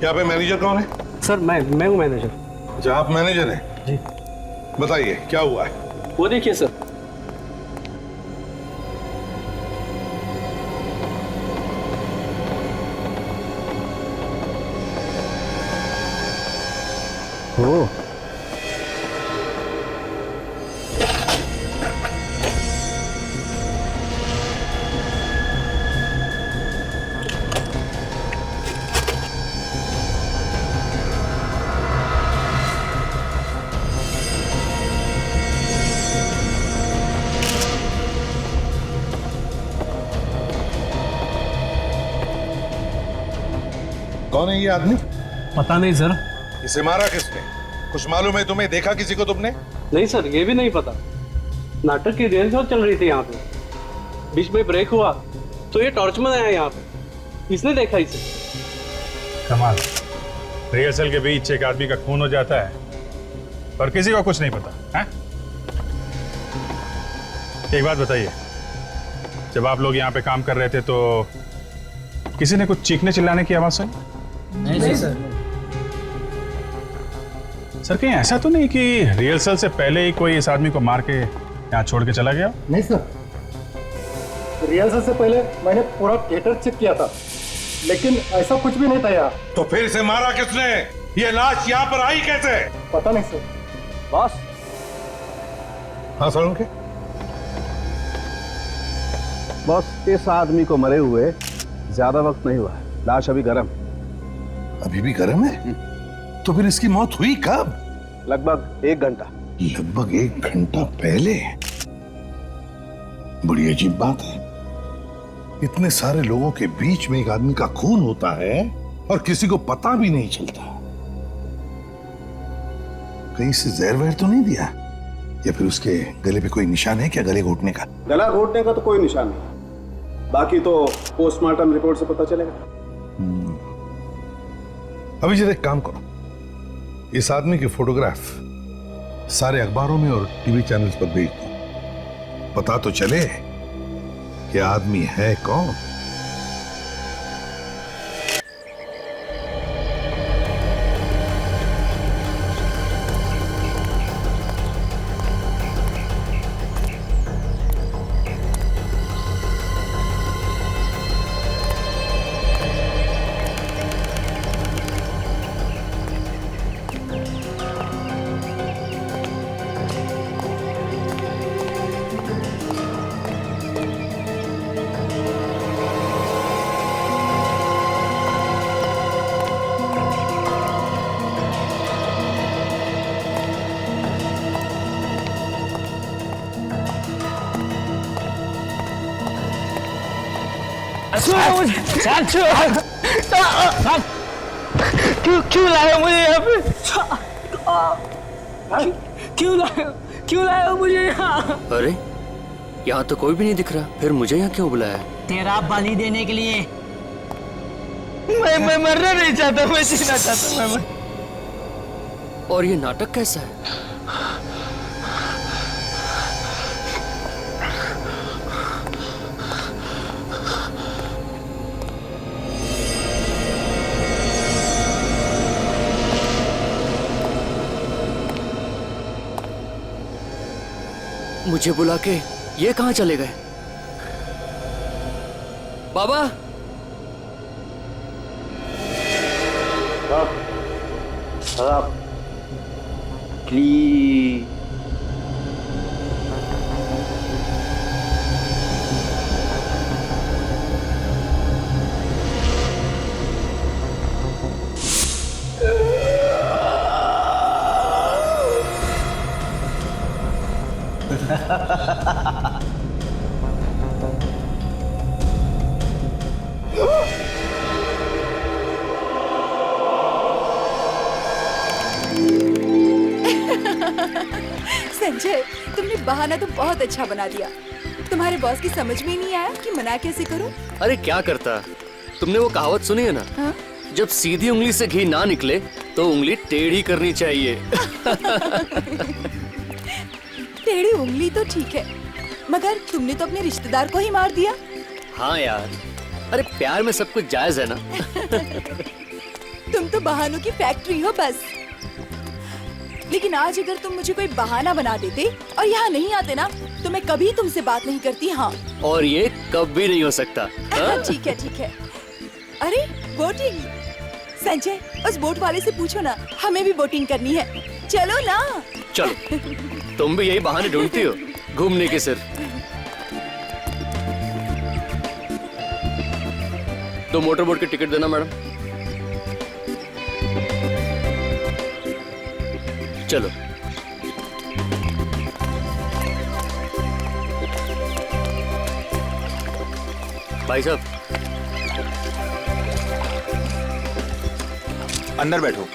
यहाँ पे मैनेजर कौन है? सर मैं हूँ मैनेजर। अच्छा, आप मैनेजर हैं? जी। बताइए क्या हुआ है? वो देखिए सर। ओ, कौन है ये आदमी? पता नहीं सर। इसे मारा किसने? कुछ मालूम है तुम्हें? देखा किसी को तुमने? नहीं सर, ये भी नहीं पता। नाटक की रिहर्सल चल रही थी यहाँ पे, बीच में ब्रेक हुआ तो ये टॉर्चमैन आया यहाँ पे, इसने देखा इसे। कमाल, रिहर्सल के बीच एक आदमी का खून हो जाता है और किसी को कुछ नहीं पता है? एक बात बताइए, जब आप लोग यहाँ पे काम कर रहे थे तो किसी ने कुछ चीखने चिल्लाने की आवाज सुनी? नहीं सर। सर कहीं ऐसा तो नहीं कि रिहर्सल से पहले ही कोई इस आदमी को मार के यहाँ छोड़ के चला गया? नहीं सर, रिहर्सल से पहले मैंने पूरा थिएटर चेक किया था, लेकिन ऐसा कुछ भी नहीं था यहाँ। तो फिर इसे मारा किसने? ये लाश यहाँ पर आई कैसे? पता नहीं सर। बॉस, हाँ सर, उनके बॉस, इस आदमी को मरे हुए ज्यादा वक्त नहीं हुआ है, लाश अभी गर्म। अभी भी गर्म है? तो फिर इसकी मौत हुई कब? लगभग 1 घंटा। लगभग 1 घंटा पहले? बड़ी अजीब बात है, इतने सारे लोगों के बीच में एक आदमी का खून होता है और किसी को पता भी नहीं चलता। कहीं से जहर वहर तो नहीं दिया? या फिर उसके गले पे कोई निशान है क्या, गले घोटने का? गला घोटने का तो कोई निशान नहीं, बाकी तो पोस्टमार्टम रिपोर्ट से पता चलेगा। अभी जरा एक काम करो, इस आदमी की फोटोग्राफ सारे अखबारों में और टीवी चैनल्स पर भेज दो, पता तो चले कि आदमी है कौन। क्यों लाया मुझे यहाँ पे? क्यों लाया मुझे यहाँ? अरे यहाँ तो कोई भी नहीं दिख रहा, फिर मुझे यहाँ क्यों बुलाया? तेरा बलि देने के लिए। मैं मरना नहीं चाहता, मैं जीना चाहता मैं। और ये नाटक कैसा है? मुझे बुला के ये कहाँ चले गए? बाबा, प्लीज। संजय, तुमने बहाना तो बहुत अच्छा बना दिया। तुम्हारे बॉस की समझ में ही नहीं आया कि मना कैसे करूं? अरे क्या करता, तुमने वो कहावत सुनी है ना? हाँ? जब सीधी उंगली से घी ना निकले तो उंगली टेढ़ी करनी चाहिए। टेढ़ी उंगली तो ठीक है, मगर तुमने तो अपने रिश्तेदार को ही मार दिया। हाँ यार, अरे प्यार में सब कुछ जायज है ना। तुम तो बहानों की फैक्ट्री हो बस। लेकिन आज अगर तुम मुझे कोई बहाना बना देते और यहाँ नहीं आते ना, तो मैं कभी तुमसे बात नहीं करती। हाँ, और ये कभी नहीं हो सकता। हाँ? ठीक है ठीक है। अरे बोटिंग, संजय उस बोट वाले से पूछो ना, हमें भी बोटिंग करनी है। चलो ना। चलो, तुम भी यही बहाने ढूंढती हो घूमने के सिर्फ। तो मोटर बोट की टिकट देना मैडम। चलो। भाई साहब, अंदर बैठो,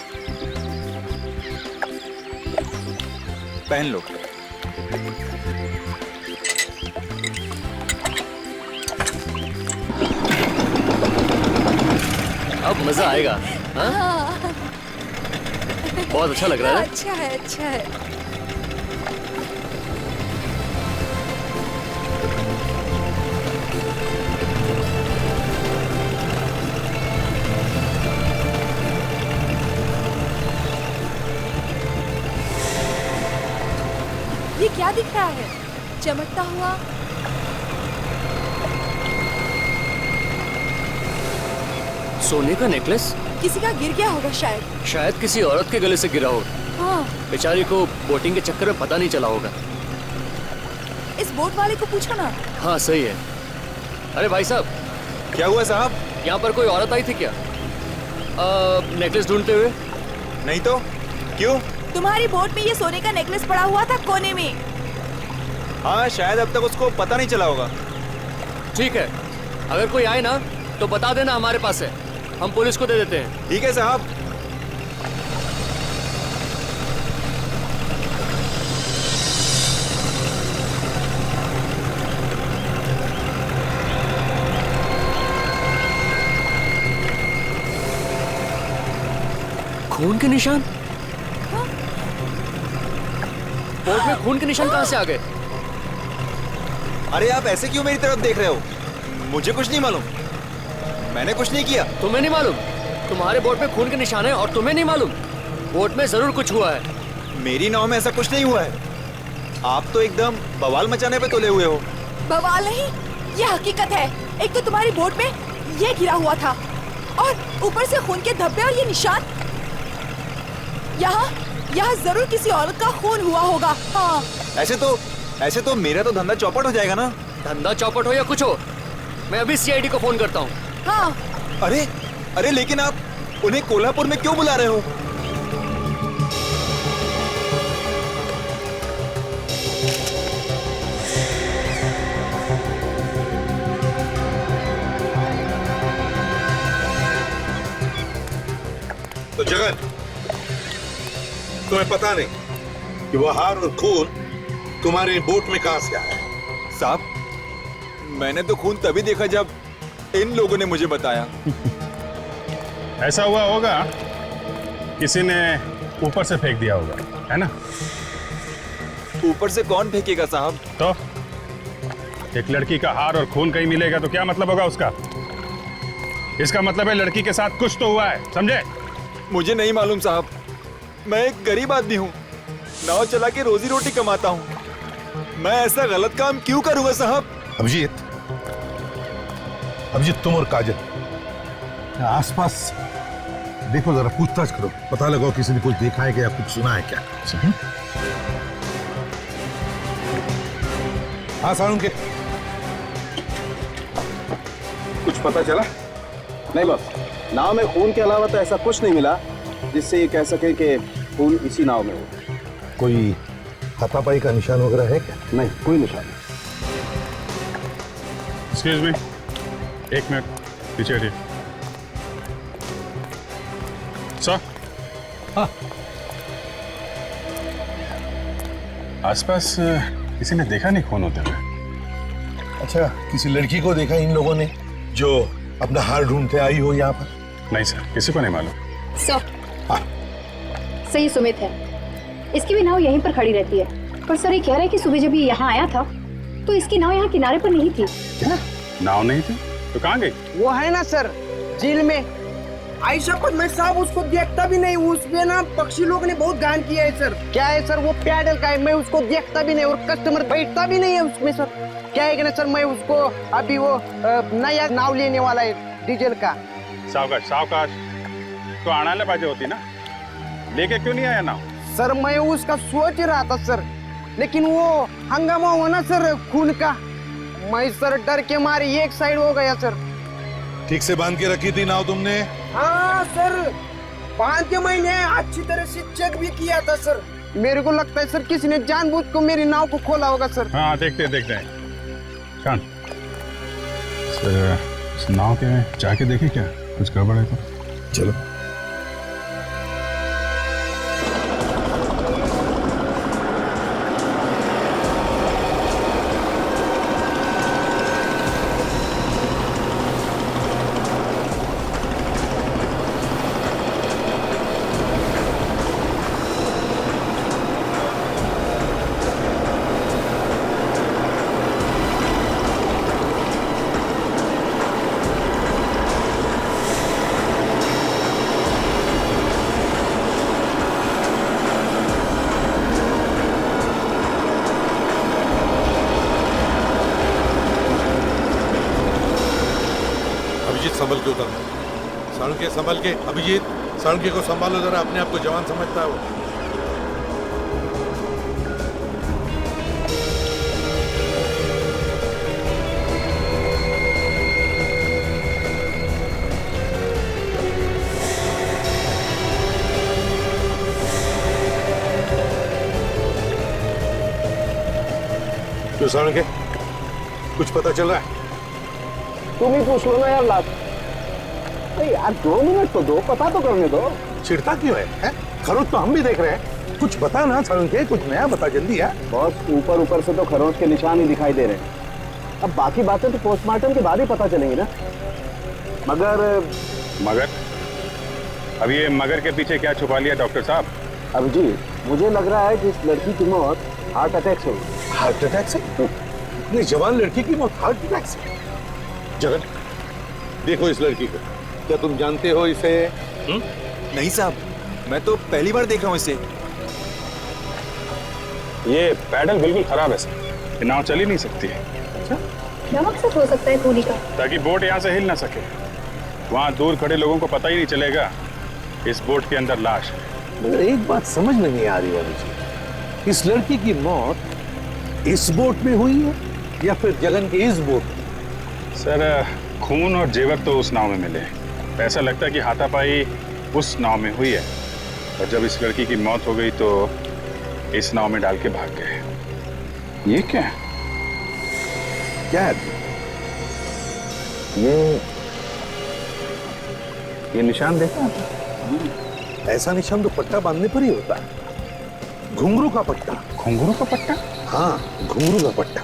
पहन लो। अब मजा आएगा। हाँ? हाँ, बहुत अच्छा लग रहा है। अच्छा है अच्छा है। ये क्या दिख रहा है चमकता हुआ? सोने का नेकलेस? किसी का गिर गया होगा शायद। शायद किसी औरत के गले से गिरा हो। हाँ, बेचारी को बोटिंग के चक्कर में पता नहीं चला होगा। इस बोट वाले को पूछो ना। हाँ सही है। अरे भाई साहब, क्या हुआ साहब? यहाँ पर कोई औरत आई थी क्या नेकलेस ढूंढते हुए? नहीं तो क्यों? तुम्हारी बोट में ये सोने का नेकलेस पड़ा हुआ था कोने में। हाँ, शायद अब तक उसको पता नहीं चला होगा। ठीक है, अगर कोई आए ना तो बता देना, हमारे पास है, हम पुलिस को दे देते हैं। ठीक है साहब। खून के निशान? बोट में खून के निशान कहाँ से आ गए? अरे आप ऐसे क्यों मेरी तरफ देख रहे हो? मुझे कुछ नहीं मालूम, मैंने कुछ नहीं किया। तुम्हें नहीं मालूम? तुम्हारे बोट में खून के निशान है और तुम्हें नहीं मालूम? बोट में जरूर कुछ हुआ है। मेरी नाव में ऐसा कुछ नहीं हुआ है। आप तो एकदम बवाल मचाने पे तुले हुए हो। बवाल नहीं, ये हकीकत है। एक तो तुम्हारी बोट में ये गिरा हुआ था और ऊपर से खून के धब्बे और ये निशान। यहाँ जरूर किसी औरत का खून हुआ होगा। हाँ। ऐसे तो मेरा तो धंधा चौपट हो जाएगा ना। धंधा चौपट हो या कुछ हो, मैं अभी सीआईडी को फोन करता हूँ। हाँ। अरे लेकिन आप उन्हें कोल्हापुर में क्यों बुला रहे हो? तो जगन, तुम्हें पता नहीं कि वो हार और खून तुम्हारे बोट में कहां से आया? साहब, मैंने तो खून तभी देखा जब इन लोगों ने मुझे बताया। ऐसा हुआ होगा, किसी ने ऊपर से फेंक दिया होगा, है ना? ऊपर से कौन फेंकेगा साहब? तो एक लड़की का हार और खून कहीं मिलेगा तो क्या मतलब होगा उसका? इसका मतलब है लड़की के साथ कुछ तो हुआ है, समझे? मुझे नहीं मालूम साहब, मैं एक गरीब आदमी हूँ, नाव चला के रोजी रोटी कमाता हूँ। मैं ऐसा गलत काम क्यों करूंगा साहब? अभिजीत, तुम और काजल आसपास देखो, जरा पूछताछ करो, पता लगाओ किसी ने कुछ देखा है क्या, कुछ सुना है क्या। हाँ साळुंके, कुछ पता चला? नहीं बस, नाव में खून के अलावा तो ऐसा कुछ नहीं मिला जिससे ये कह सके कि खून इसी नाव में हो। कोई हाथापाई का निशान वगैरह है क्या? नहीं, कोई निशान नहीं। एक्सक्यूज मी, एक मिनट पीछे हटिए। सर, हाँ। आसपास किसी ने देखा नहीं खून होते हुए? अच्छा, किसी लड़की को देखा इन लोगों ने जो अपना हार ढूंढते आई हो यहाँ पर? नहीं सर, किसी को नहीं मालूम। सर, हाँ। सही सुमित है, इसकी भी नाव यहीं पर खड़ी रहती है। पर सर ये कह रहे हैं कि सुबह जब ये यहाँ आया था तो इसकी नाव यहाँ किनारे पर नहीं थी। क्या? नाव नहीं थी तो कहाँ गई? वो है ना सर, झील में। ऐसा पर मैं साहब उसको देखता भी नहीं, उसमें ना पक्षी लोग ने बहुत गान किया है सर। क्या है सर, वो पैडल का है, मैं उसको देखता भी नहीं और कस्टमर बैठता भी नहीं है उसमें सर। क्या है कि ना सर, मैं उसको अभी वो नया नाव लेने वाला है डीजल का। सावकाश सावकाश, तो आणायला पाहिजे होती ना, लेके क्यों नहीं आया नाव? सर मैं उसका सोच रहा था सर, लेकिन वो हंगामा हुआ ना सर खून का, मैं सर डर के मारे एक साइड हो गया सर। ठीक से बांध के रखी थी नाव तुमने? हाँ सर, बांध के मैंने अच्छी तरह से चेक भी किया था सर। मेरे को लगता है सर किसी ने जानबूझ को मेरी नाव को खोला होगा सर। हाँ देखते हैं। शान, सर इस नाव के जाके देखे क्या कुछ गड़बड़ है तो? चलो। संभल के उतरना, साळुंके संभल के। अभिजीत, साळुंके को संभालो जरा, अपने आप को जवान समझता है वो। क्यों साळुंके, कुछ पता चल रहा है? तुम ही पूछ लो ना यार लास्ट। अरे यार 2 मिनट तो दो, पता तो करने दो। चिढ़ता क्यों है? खरोच तो हम भी देख रहे हैं, कुछ बता ना साळुंके, कुछ नया बता जल्दी यार। बहुत ऊपर से तो खरोच के निशान ही दिखाई दे रहे हैं, अब बाकी बातें तो पोस्टमार्टम के बाद ही पता चलेंगी ना। मगर अब ये मगर के पीछे क्या छुपा लिया डॉक्टर साहब? अभिजीत, मुझे लग रहा है कि इस लड़की की मौत हार्ट अटैक से हुई। हार्ट अटैक से? इतनी जवान लड़की की मौत हार्ट अटैक से? जगन, देखो इस लड़की को, क्या तुम जानते हो इसे? नहीं साहब, मैं तो पहली बार देख रहा हूँ इसे। ये पैडल बिल्कुल खराब है सर, ये नाव चल ही नहीं सकती है। अच्छा, क्या मकसद हो सकता है खूनी का? ताकि बोट यहाँ से हिल ना सके, वहाँ दूर खड़े लोगों को पता ही नहीं चलेगा इस बोट के अंदर लाश है। मगर एक बात समझ में नहीं आ रही है मुझे, इस लड़की की मौत इस बोट में हुई है या फिर जगन के इस बोट में? सर खून और जेवर तो उस नाव में मिले, ऐसा लगता है कि हाथापाई उस नाव में हुई है, और जब इस लड़की की मौत हो गई तो इस नाव में डाल के भाग गए। ये क्या है? क्या है ये निशान देखा? ऐसा निशान तो पट्टा बांधने पर ही होता है, घुंघरू का पट्टा। घुंघरू का पट्टा? हाँ, घुंघरू का पट्टा।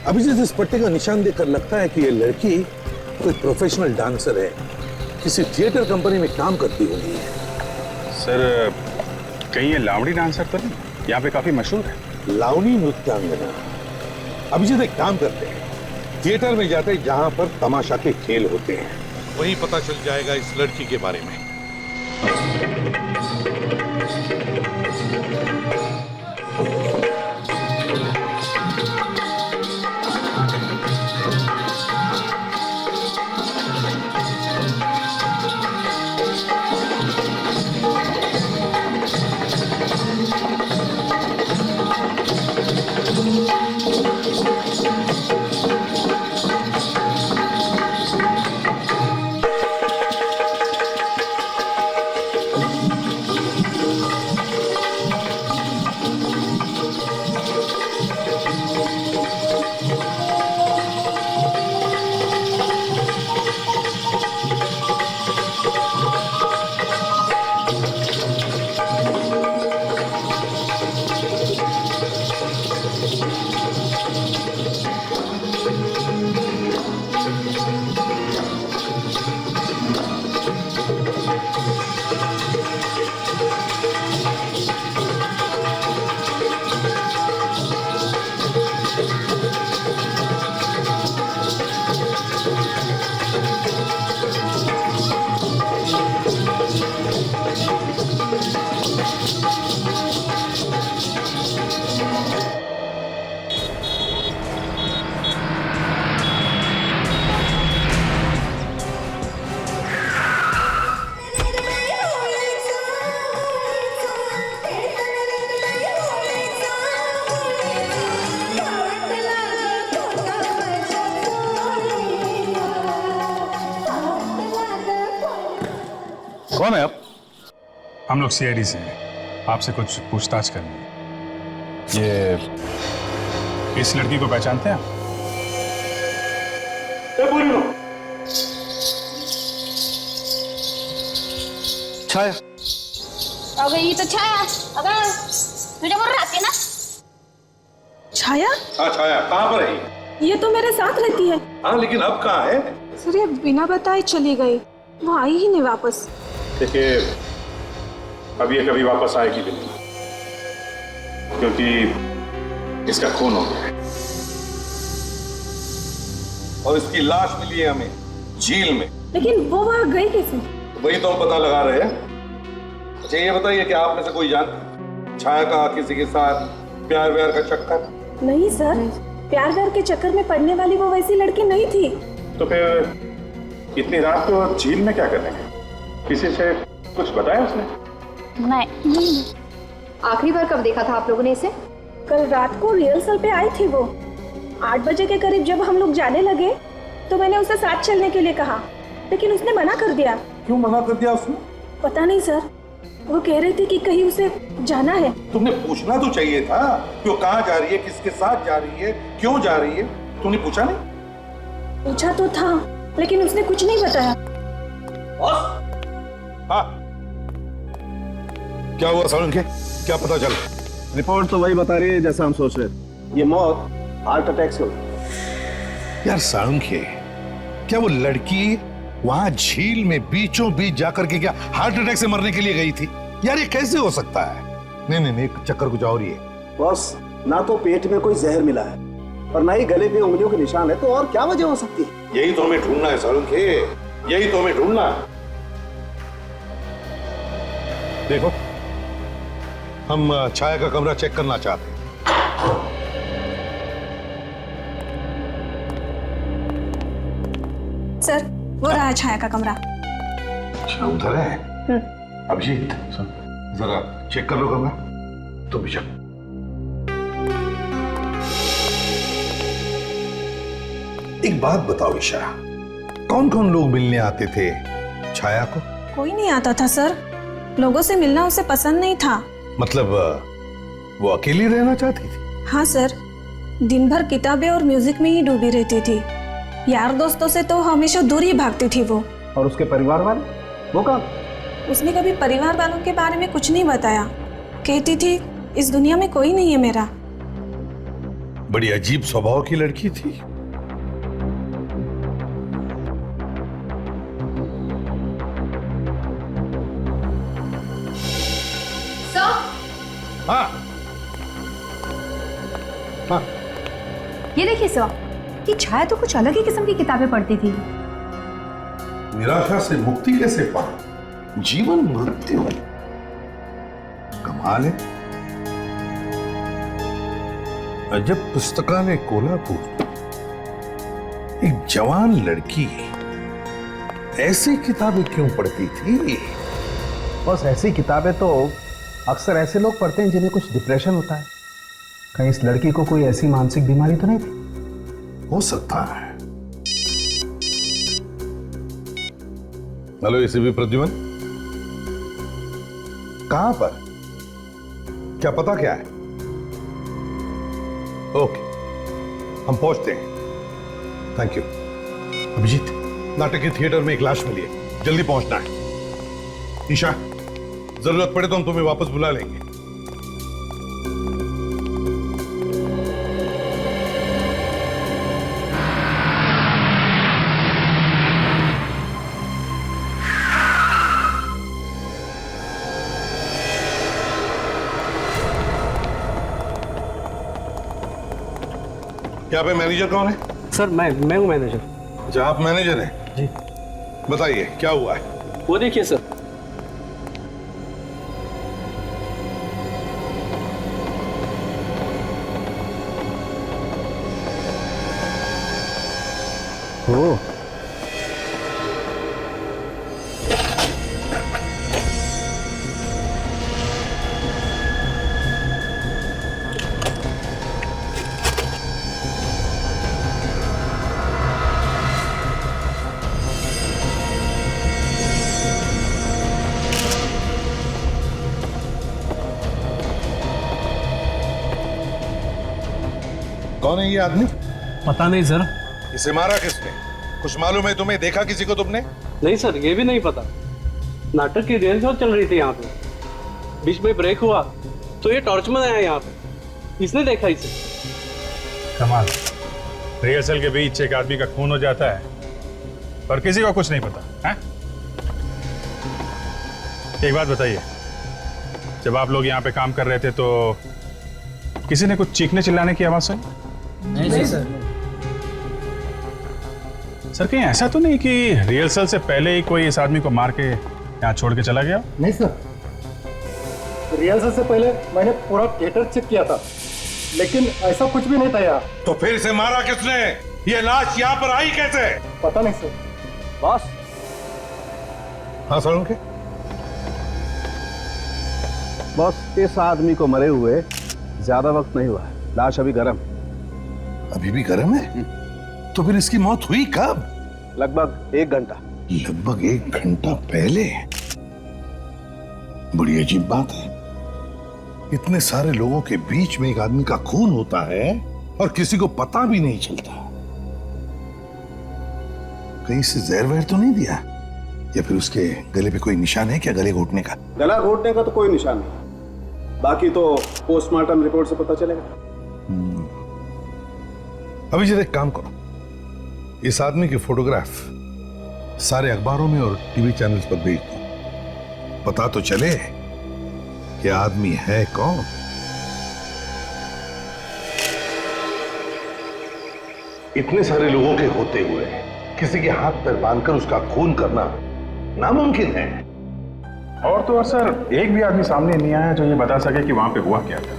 अभी जिस इस पट्टे का निशान देखकर लगता है कि ये लड़की कोई प्रोफेशनल डांसर है, किसी थिएटर कंपनी में काम करती होगी। सर कहीं ये लावणी डांसर तो नहीं? यहाँ पे काफी मशहूर है। लावणी नृत्यांगना। अभिजीत एक काम करते हैं, थिएटर में जाते हैं जहां पर तमाशा के खेल होते हैं, वहीं पता चल जाएगा इस लड़की के बारे में। कौन है आप? हम लोग सीआईडी से हैं। आपसे कुछ पूछताछ करनी है। ये इस लड़की को पहचानते हैं आप? छाया, अगं ही तर छाया. अगं तुझ्याबरोबर राहते ना. छाया? हाँ छाया, कहाँ पर है? ये तो मेरे साथ रहती है. हाँ लेकिन अब कहाँ है? सर ये बिना बताए चली गई, वो आई ही नहीं वापस. देखिए, अब ये कभी वापस आएगी भी नहीं, क्योंकि इसका खून हो गया है। और इसकी लाश मिली है हमें झील में। लेकिन वो वहाँ गई कैसे? वही तो हम पता लगा रहे हैं। अच्छा ये बताइए कि आप में से कोई जानता छाया का किसी के साथ प्यार व्यार का चक्कर? नहीं सर, प्यार व्यार के चक्कर में पड़ने वाली वो वैसी लड़की नहीं थी. तो फिर इतनी रात को झील में क्या करने गए? किसी से कुछ बताया उसने? नहीं. आखिरी बार कब देखा था आप लोगों ने इसे? कल रात को रिहर्सल पे आई थी वो. 8 बजे के करीब जब हम लोग जाने लगे तो मैंने उसे साथ चलने के लिए कहा, लेकिन उसने मना कर दिया. क्यों मना कर दिया उसने? पता नहीं सर, वो कह रही थी कि कहीं उसे जाना है. तुमने पूछना तो चाहिए था कि वो कहाँ जा रही है, किसके साथ जा रही है, क्यों जा रही है? तुमने पूछा नहीं? पूछा तो था, लेकिन उसने कुछ नहीं बताया. हाँ क्या हुआ सालुंखे? क्या पता चला? रिपोर्ट तो वही बता रही है जैसा हम सोच रहे थे. ये मौत हार्ट अटैक से हुई. यार सालुंखे, क्या वो लड़की वहां झील में बीचों बीच जाकर के क्या हार्ट अटैक से मरने के लिए गई थी? यार ये कैसे हो सकता है? नहीं नहीं नहीं, चक्कर कुछ और ही है. बॉस, ना तो पेट में कोई जहर मिला है और ना ही गले पे उंगलियों के निशान है, तो और क्या वजह हो सकती है? यही तो हमें ढूंढना है सालुंखे, यही तो हमें ढूंढना है. देखो, हम छाया का कमरा चेक करना चाहते हैं. सर, वो रहा छाया का कमरा. अच्छा उधर है? अभिजीत जरा चेक कर लो कमरा. तुम भी चलो. एक बात बताओ ईशा, कौन कौन लोग मिलने आते थे छाया को? कोई नहीं आता था सर. लोगों से मिलना उसे पसंद नहीं था. मतलब वो अकेली रहना चाहती थी? हाँ सर, दिन भर किताबें और म्यूजिक में ही डूबी रहती थी. यार दोस्तों से तो हमेशा दूर ही भागती थी वो. और उसके परिवार वाले, वो कहाँ? उसने कभी परिवार वालों के बारे में कुछ नहीं बताया. कहती थी इस दुनिया में कोई नहीं है मेरा. बड़ी अजीब स्वभाव की लड़की थी. हाँ हाँ. ये देखिए सर, कि छाया तो कुछ अलग ही किस्म की किताबें पढ़ती थी. निराशा से मुक्ति कैसे पाए? जीवन मृत्यु, कमाल है. अजब पुस्तकालय कोल्हापुर. एक जवान लड़की ऐसी किताबें क्यों पढ़ती थी? बस ऐसी किताबें तो अक्सर ऐसे लोग पढ़ते हैं जिन्हें कुछ डिप्रेशन होता है. कहीं इस लड़की को कोई ऐसी मानसिक बीमारी तो नहीं थी? हो सकता है. हेलो एसीपी प्रद्युमन, कहां पर? क्या पता क्या है? ओके, हम पहुंचते हैं. Thank you. अभिजीत, नाटक के थिएटर में एक लाश मिली है, जल्दी पहुंचना है. ईशा, जरूरत पड़े तो हम तुम्हें वापस बुला लेंगे. यहाँ पे मैनेजर कौन है? सर मैं हूँ मैनेजर. अच्छा आप मैनेजर हैं? जी. बताइए क्या हुआ है? वो देखिए सर, कौन है ये आदमी? पता नहीं सर। इसे मारा किसने? कुछ मालूम है तुम्हें? देखा किसी को तुमने? नहीं सर, ये भी नहीं पता। नाटक की रिहर्सल चल रही थी यहाँ पे, बीच में ब्रेक हुआ तो ये टॉर्चमैन आया यहाँ पे, इसने देखा इसे। कमाल, रिहर्सल के बीच एक आदमी का खून हो जाता है पर किसी को कुछ नहीं पता है? एक बात बताइए, जब आप लोग यहाँ पे काम कर रहे थे तो किसी ने कुछ चीखने चिल्लाने की आवाज सुनी? नहीं सर। सर कहीं ऐसा तो नहीं कि रिहर्सल से पहले ही कोई इस आदमी को मार के यहाँ छोड़ के चला गया? नहीं सर, रिहर्सल से पहले मैंने पूरा थिएटर चेक किया था, लेकिन ऐसा कुछ भी नहीं था यार। तो फिर इसे मारा किसने? ये लाश यहाँ पर आई कैसे? पता नहीं सर। बॉस। हाँ सालुंखे। बॉस, इस आदमी को मरे हुए ज्यादा वक्त नहीं हुआ है, लाश अभी गर्म। अभी भी गर्म है? तो फिर इसकी मौत हुई कब? लगभग 1 घंटा। लगभग 1 घंटा पहले? बड़ी अजीब बात है, इतने सारे लोगों के बीच में एक आदमी का खून होता है और किसी को पता भी नहीं चलता। कहीं से जहर वहर तो नहीं दिया? या फिर उसके गले पे कोई निशान है क्या, गले घोटने का? गला घोटने का तो कोई निशान नहीं, बाकी तो पोस्टमार्टम रिपोर्ट से पता चलेगा। अभिजीत, एक काम करो, इस आदमी की फोटोग्राफ सारे अखबारों में और टीवी चैनल्स पर भेज दो, पता तो चले कि आदमी है कौन। इतने सारे लोगों के होते हुए किसी के हाथ पैर बांधकर उसका खून करना नामुमकिन है। और तो और सर, एक भी आदमी सामने नहीं आया जो ये बता सके कि वहां पे हुआ क्या था।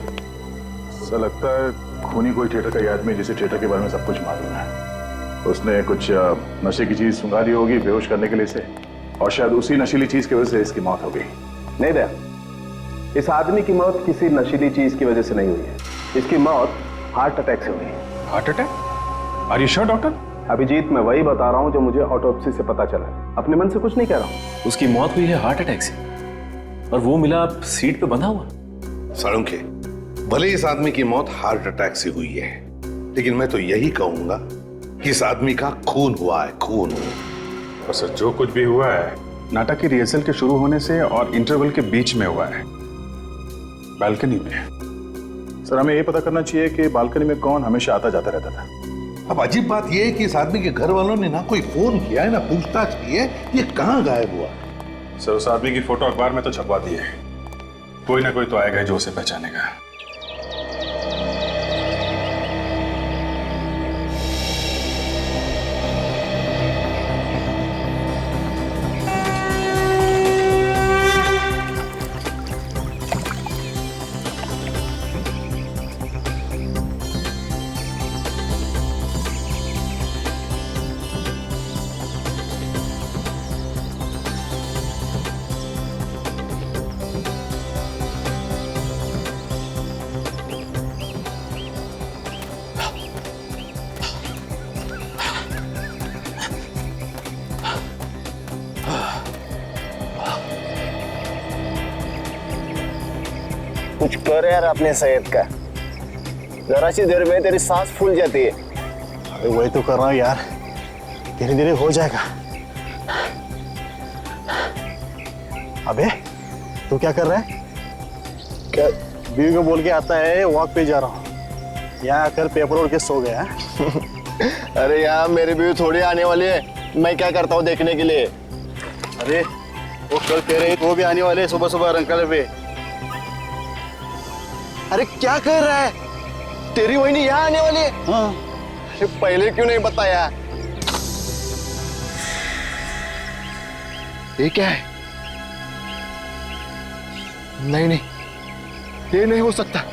सर लगता है खूनी कोई थिएटर का आदमी जिसे थिएटर के बारे में सब कुछ मालूम है। उसने कुछ नशे की चीज सुंघा दी होगी बेहोश करने के लिए से, और शायद उसी नशीली चीज की वजह से इसकी मौत हो गई। नहीं दया, इस आदमी की मौत किसी नशीली चीज की वजह से नहीं हुई है, इसकी मौत हार्ट अटैक से हुई है। Heart attack? Are you sure doctor? Abhijit, मैं वही बता रहा हूं जो मुझे ऑटोप्सी से पता चला, अपने मन से कुछ नहीं कह रहा हूं। उसकी मौत हुई है हार्ट अटैक से, और वो मिला सीट पे बंधा हुआ। सालुंखे, भले इस आदमी की मौत हार्ट अटैक से हुई है, लेकिन मैं तो यही कहूंगा कि इस आदमी का खून हुआ है, खून। और सर, जो कुछ भी हुआ है नाटक की रिहर्सल के शुरू होने से और इंटरवल के बीच में हुआ है, बालकनी में। सर हमें ये पता करना चाहिए कि बालकनी में कौन हमेशा आता जाता रहता था। अब अजीब बात यह है कि इस आदमी के घर वालों ने ना कोई फोन किया है ना पूछताछ की है, ये कहां गायब हुआ? सर, उस आदमी की फोटो अखबार में तो छपवा दी है, कोई ना कोई तो आएगा जो उसे पहचानेगा। कुछ कर यार अपने सेहत का, जरा सी देर में तेरी सांस फूल जाती है। अरे वही तो कर रहा हूँ यार, धीरे धीरे हो जाएगा। अबे तू क्या कर रहा है? क्या बीवी को बोल के आता है वॉक पे जा रहा हूँ, यहाँ आकर पेपर ओढ़ के सो गया। अरे यार मेरी बीवी थोड़ी आने वाली है, मैं क्या करता हूँ देखने के लिए। अरे वो कल कह रहे वो भी आने वाले सुबह सुबह रंगकले पे। अरे क्या कर रहा है, तेरी वही यहाँ आने वाली है? हाँ। अरे पहले क्यों नहीं बताया? ये क्या है? नहीं नहीं, ये नहीं हो सकता।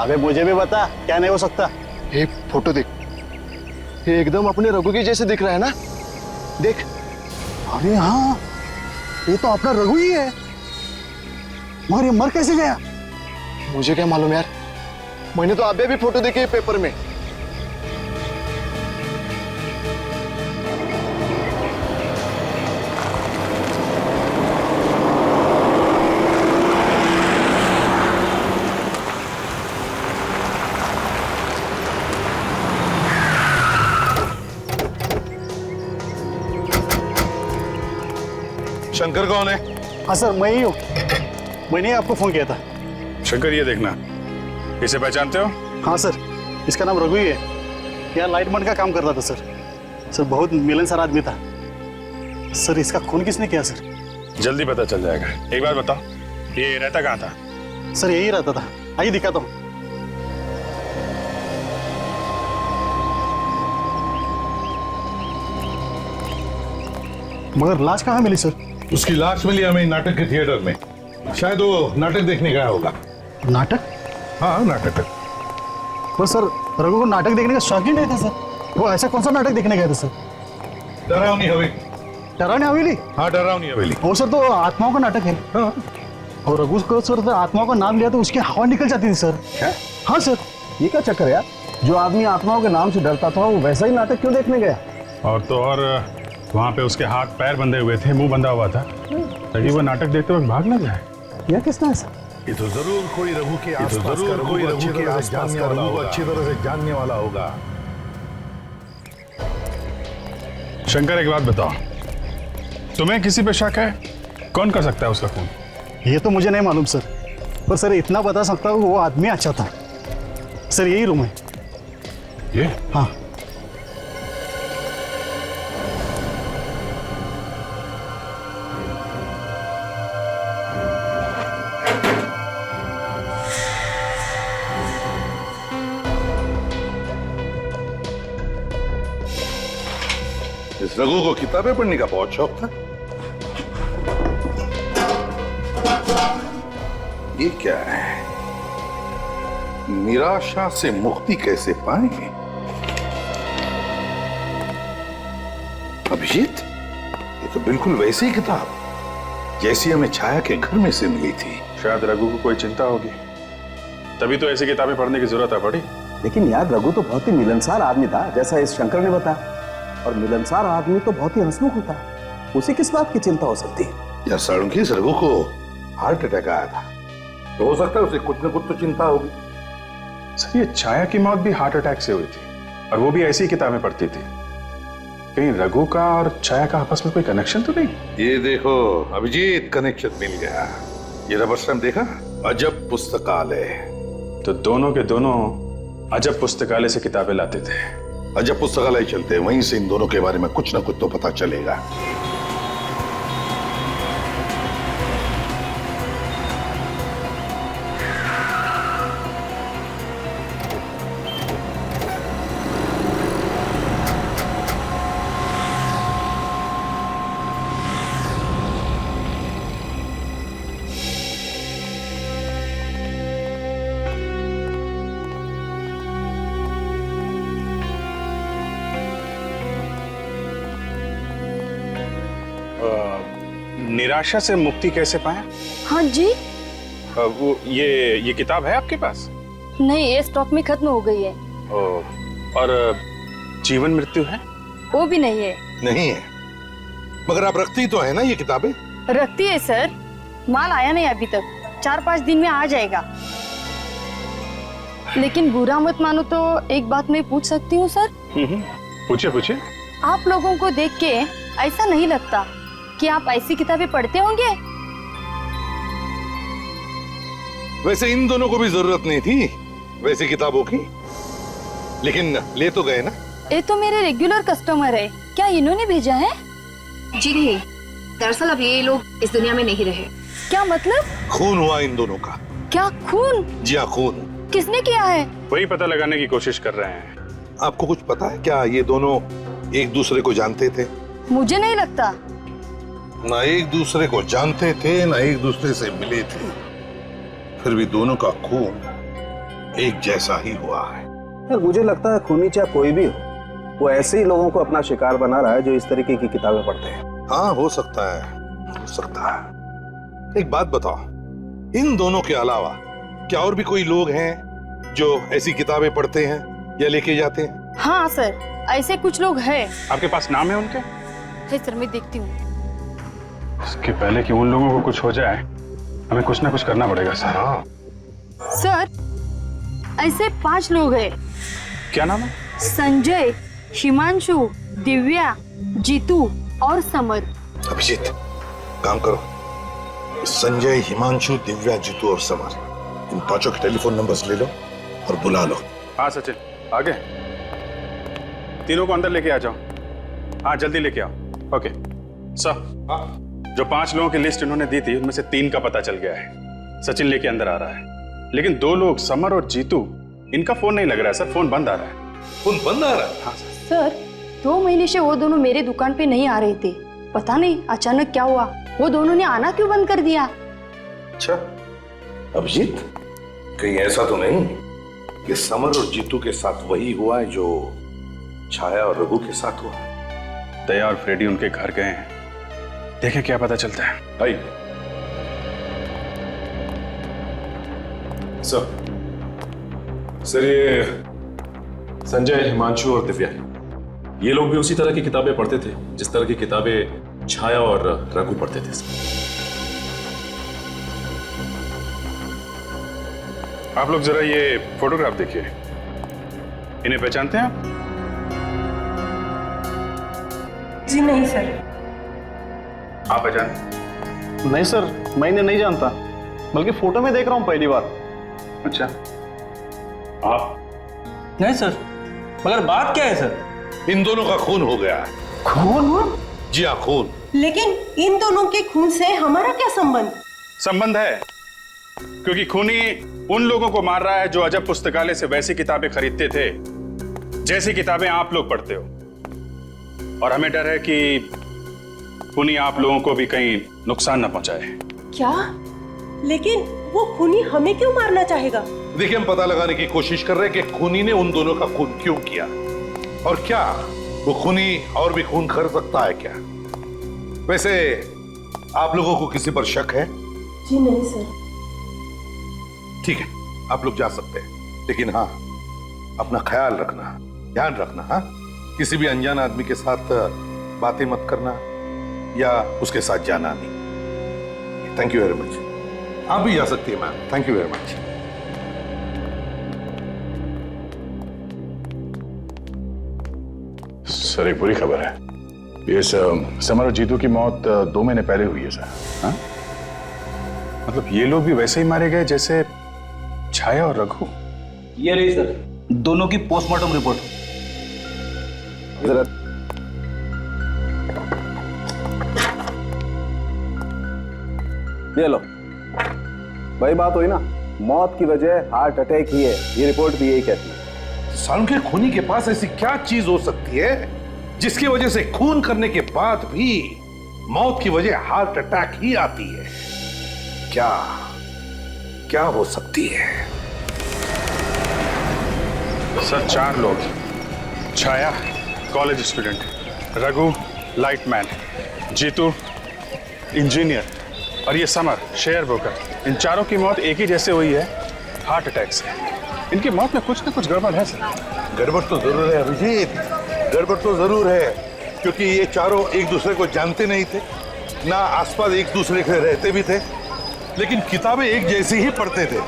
अबे मुझे भी बता, क्या नहीं हो सकता? ये फोटो देख, ये एकदम अपने रघु के जैसे दिख रहा है ना, देख। अरे हाँ, ये तो अपना रघु ही है, मगर ये मर कैसे गया? मुझे क्या मालूम यार, मैंने तो अभी भी फोटो देखी है पेपर में। शंकर कौन है? हाँ सर, मैं ही हूँ। मैंने आपको फोन किया था। शंकर, ये देखना, इसे पहचानते हो? हाँ सर, इसका नाम रघु ही है। यहाँ लाइटमैन का काम करता था सर। सर बहुत मिलनसार आदमी था सर। इसका खून किसने किया सर? जल्दी पता चल जाएगा। एक बात बताओ, ये रहता कहाँ था? सर यही रहता था। आइए दिखाता हूँ। मगर लाश कहाँ मिली सर? उसकी लाश मिली हमें नाटक के थिएटर में। शायद वो नाटक देखने गया होगा। नाटक? हाँ, नाटक। पर सर रघु को नाटक देखने का शौक ही नहीं था सर। वो ऐसा कौन सा नाटक देखने गए थे सर? डरावनी हवेली। डरावनी हवेली? हाँ, डरावनी हवेली। वो सर तो आत्माओं का नाटक है। हाँ। और रघु को सर तो आत्माओं का नाम लिया तो उसकी हवा निकल जाती थी सर। क्या? हाँ सर। ये क्या चक्कर है यार? जो आदमी आत्माओं के नाम से डरता था वो वैसा ही नाटक क्यों देखने गया? और तो और वहाँ पे उसके हाथ पैर बंधे हुए थे, मुंह बंधा हुआ था, ताकि वो नाटक देखते वक्त भाग ना जाए। यह किसने ऐसा? ये तो जरूर कोई रघु के आसपास का रघु को अच्छी तरह से जानने वाला होगा। शंकर, एक बात बताओ, तुम्हें किसी पे शक है? कौन कर सकता है उसका खून? ये तो मुझे नहीं मालूम सर, पर सर इतना बता सकता हूँ वो आदमी अच्छा था सर। यही रूम है। ये? हाँ। इस रघु को किताबें पढ़ने का बहुत शौक था। ये क्या है? निराशा से मुक्ति कैसे पाएंगे? अभिजीत, ये तो बिल्कुल वैसी किताब जैसी हमें छाया के घर में से मिली थी। शायद रघु को कोई चिंता होगी, तभी तो ऐसी किताबें पढ़ने की जरूरत है पड़ी। लेकिन यार रघु तो बहुत ही मिलनसार आदमी था, जैसा इस शंकर ने बताया। और मिलनसार आदमी तो बहुत ही हंसमुख होता है। उसे किस बात की चिंता हो सकती है? यार साळुंखी, इस रघु को हार्ट अटैक आया था, तो हो सकता है उसे कुछ न कुछ तो चिंता होगी। सर, ये छाया की मौत भी हार्ट अटैक से हुई थी, और वो भी ऐसी किताबें पढ़ती थी। कहीं रघु का और छाया का आपस में कोई कनेक्शन तो नहीं? ये देखो अभिजीत, कनेक्शन मिल गया। ये रबर स्टैम्प देखा? अजब पुस्तकालय। तो दोनों के दोनों अजब पुस्तकालय से किताबें लाते थे। अजब पुस्तकालय चलते हैं, वहीं से इन दोनों के बारे में कुछ ना कुछ तो पता चलेगा। निराशा से मुक्ति कैसे पाएं? हाँ जी। वो ये किताब है आपके पास? नहीं, ये स्टॉक में खत्म हो गई है। और जीवन मृत्यु है? वो भी नहीं है। नहीं है, मगर आप रखती तो है ना ये किताबें? रखती है सर, माल आया नहीं अभी तक, 4-5 दिन में आ जाएगा। लेकिन बुरा मत मानो तो एक बात मैं पूछ सकती हूँ सर? पूछिए पूछिए। आप लोगों को देख के ऐसा नहीं लगता कि आप ऐसी किताबें पढ़ते होंगे? वैसे इन दोनों को भी जरूरत नहीं थी वैसी किताबों की, लेकिन ले तो गए ना। ये तो मेरे रेगुलर कस्टमर है, क्या इन्होंने भेजा है? जी नहीं, दरअसल अब ये लोग इस दुनिया में नहीं रहे। क्या मतलब? खून हुआ इन दोनों का। क्या खून? जी हाँ, खून। किसने किया है? वही पता लगाने की कोशिश कर रहे हैं। आपको कुछ पता है क्या? ये दोनों एक दूसरे को जानते थे? मुझे नहीं लगता। ना एक दूसरे को जानते थे, ना एक दूसरे से मिले थे, फिर भी दोनों का खून एक जैसा ही हुआ है। यार मुझे लगता है खूनी चाहे कोई भी हो, वो ऐसे ही लोगों को अपना शिकार बना रहा है जो इस तरीके की किताबें पढ़ते हैं। हाँ, हो सकता है, हो सकता है। एक बात बताओ, इन दोनों के अलावा क्या और भी कोई लोग हैं जो ऐसी किताबें पढ़ते हैं या लेके जाते हैं? हाँ सर, ऐसे कुछ लोग हैं। आपके पास नाम है उनके? है सर, मैं देखती हूँ। इसके पहले कि उन लोगों को कुछ हो जाए, हमें कुछ ना कुछ करना पड़ेगा सर। हाँ सर, ऐसे 5 लोग हैं। क्या नाम है? संजय, हिमांशु, दिव्या, जीतू और समर। अभिजीत, काम करो, संजय, हिमांशु, दिव्या, जीतू और समर, इन पांचों के टेलीफोन नंबर्स ले लो और बुला लो। हाँ सचिन, आगे तीनों को अंदर लेके आ जाओ। हाँ जल्दी लेके आओ। ओके सर, जो 5 लोगों की लिस्ट इन्होंने दी थी उनमें से 3 का पता चल गया है। सचिन लेके अंदर आ रहा है, लेकिन 2 लोग समर और जीतू, इनका फोन नहीं लग रहा है सर, फोन बंद आ रहा है। फोन बंद आ रहा है? हाँ सर। सर 2 महीने से वो दोनों मेरे दुकान पे नहीं आ रहे थे, पता नहीं अचानक क्या हुआ, वो दोनों ने आना क्यों बंद कर दिया। अच्छा अभिजीत, कहीं ऐसा तो नहीं कि समर और जीतू के साथ वही हुआ है जो छाया और रघु के साथ हुआ? दया और फ्रेडी उनके घर गए हैं, देखें क्या पता चलता है। भाई सर ये संजय, हिमांशु और दिव्या, ये लोग भी उसी तरह की किताबें पढ़ते थे जिस तरह की किताबें छाया और रघु पढ़ते थे। आप लोग जरा ये फोटोग्राफ देखिए, इन्हें पहचानते हैं आप? जी नहीं सर। आप पहचान? नहीं सर, मैं इन्हें नहीं जानता, बल्कि फोटो में देख रहा हूँ पहली बार। अच्छा, आप? नहीं सर, मगर बात क्या है सर? इन दोनों का खून हो गया है। खून? जी हाँ, खून। लेकिन इन दोनों के खून से हमारा क्या संबंध? संबंध है, क्योंकि खूनी उन लोगों को मार रहा है जो अजब पुस्तकालय से वैसी किताबें खरीदते थे जैसी किताबें आप लोग पढ़ते हो, और हमें डर है कि खूनी आप लोगों को भी कहीं नुकसान न पहुंचाए। क्या? लेकिन वो खूनी हमें क्यों मारना चाहेगा? देखिए, हम पता लगाने की कोशिश कर रहे हैं कि खूनी ने उन दोनों का खून क्यों किया, और क्या वो खूनी और भी खून कर सकता है क्या? वैसे आप लोगों को किसी पर शक है? जी नहीं सर। ठीक है, आप लोग जा सकते हैं, लेकिन हाँ, अपना ख्याल रखना, ध्यान रखना। हाँ, किसी भी अनजान आदमी के साथ बातें मत करना या उसके साथ जाना नहीं। Thank you very much. आप भी जा सकती है ma'am. Thank you very much. Sir एक बुरी खबर है, ये समर और जीतू की मौत 2 महीने पहले हुई है सर। हाँ? मतलब ये लोग भी वैसे ही मारे गए जैसे छाया और रघु? ये रही सर दोनों की पोस्टमार्टम रिपोर्ट। ये लो भाई, बात हुई ना, मौत की वजह हार्ट अटैक ही है, ये रिपोर्ट भी यही कहती है। सालों के खूनी के पास ऐसी क्या चीज हो सकती है जिसकी वजह से खून करने के बाद भी मौत की वजह हार्ट अटैक ही आती है? क्या क्या हो सकती है? सर 4 लोग, Chhaya college student, Raghu lightman, Jeetu engineer और ये समर शेयर ब्रोकर, इन चारों की मौत एक ही जैसे हुई है, हार्ट अटैक से। इनकी मौत में कुछ ना कुछ गड़बड़ है सर। गड़बड़ तो जरूर है अभिजीत, गड़बड़ तो जरूर है, क्योंकि ये चारों एक दूसरे को जानते नहीं थे, ना आसपास एक दूसरे के रहते भी थे, लेकिन किताबें एक जैसी ही पढ़ते थे।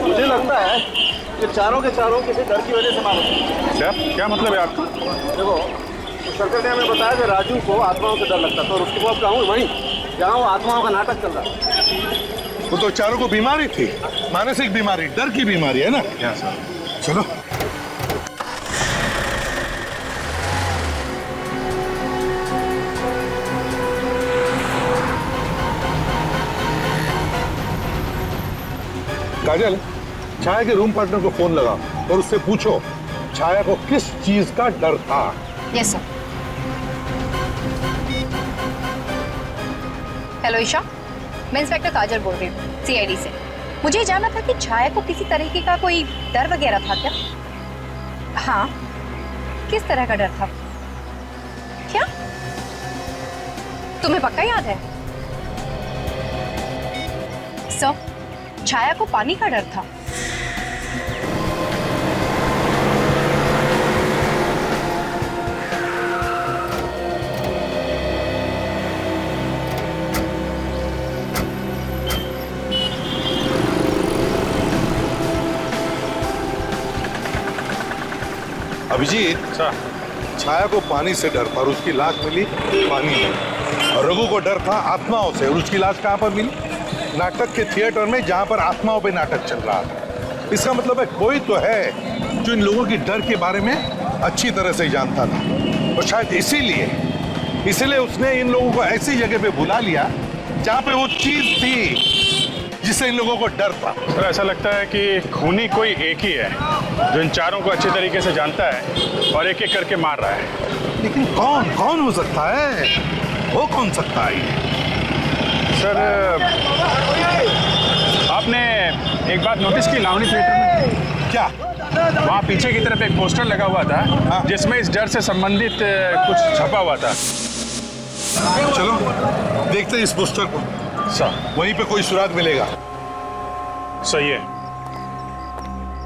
मुझे लगता है कि चारों के चारों किसी डर की वजह से मारे। क्या मतलब है आपका? देखो, सर्कल ने हमें बताया कि राजू को आत्माओं से डर लगता था, और उसके बाद कहूँ वहीं जहाँ वो आत्माओं का नाटक चल रहा। वो तो चारों को बीमारी थी, मानसिक बीमारी, डर की बीमारी है ना। चलो काजल, छाया के रूम पार्टनर को फोन लगा और उससे पूछो छाया को किस चीज का डर था। Yes sir. हेलो ईशा, मैं इंस्पेक्टर काजल बोल रही हूँ सीआईडी से। मुझे जानना था कि छाया को किसी तरीके का कोई डर वगैरह था क्या? हाँ, किस तरह का डर था? क्या तुम्हें पक्का याद है? सर, छाया को पानी का डर था। अभिजीत, छाया को पानी से डर था और उसकी लाश मिली पानी में। और रघु को डर था आत्माओं से, और उसकी लाश कहां पर मिली? नाटक के थिएटर में, जहां पर आत्माओं पे नाटक चल रहा था। इसका मतलब है कोई तो है जो इन लोगों की डर के बारे में अच्छी तरह से जानता था, और शायद इसीलिए उसने इन लोगों को ऐसी जगह पे बुला लिया जहां पे वो चीज थी जिससे इन लोगों को डर था। सर ऐसा लगता है कि खूनी कोई एक ही है जो इन चारों को अच्छी तरीके से जानता है और एक एक करके मार रहा है। लेकिन कौन हो सकता है? वो कौन सकता है? सर आपने एक बात नोटिस की लावणी थिएटर में? क्या? वहाँ पीछे की तरफ एक पोस्टर लगा हुआ था जिसमें इस डर से संबंधित कुछ छपा हुआ था। चलो देखते हैं इस पोस्टर को। सर वहीं पे कोई सुराग मिलेगा। सही है,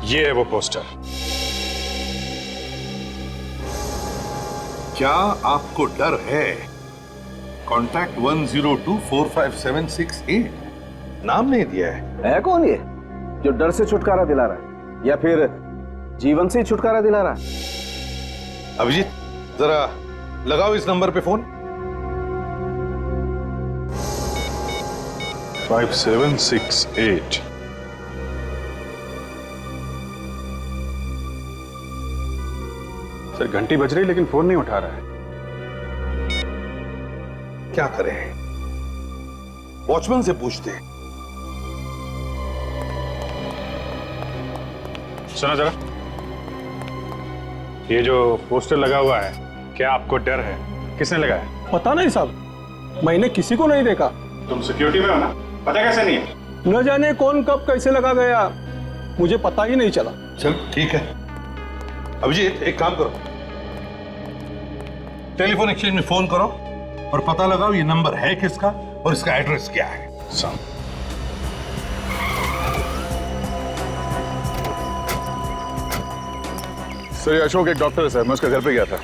ये है वो पोस्टर। क्या आपको डर है? कॉन्टैक्ट 1024576 नाम नहीं दिया है कौन ये जो डर से छुटकारा दिला रहा है, या फिर जीवन से छुटकारा दिला रहा है? अभिजीत जरा लगाओ इस नंबर पे फोन। 5768। सर घंटी बज रही लेकिन फोन नहीं उठा रहा है। क्या करें? वॉचमैन से पूछते। सुनो जरा, ये जो पोस्टर लगा हुआ है, क्या आपको डर है? किसने लगाया? पता नहीं साहब, मैंने किसी को नहीं देखा। तुम सिक्योरिटी में हो ना, पता कैसे नहीं है? न जाने कौन कब कैसे लगा गया, मुझे पता ही नहीं चला। चल ठीक है। अभिजीत एक काम करो, टेलीफोन एक्सचेंज में फोन करो और पता लगाओ ये नंबर है किसका और इसका एड्रेस क्या है। सर ये अशोक एक डॉक्टर है सर, मैं उसके घर पे गया था।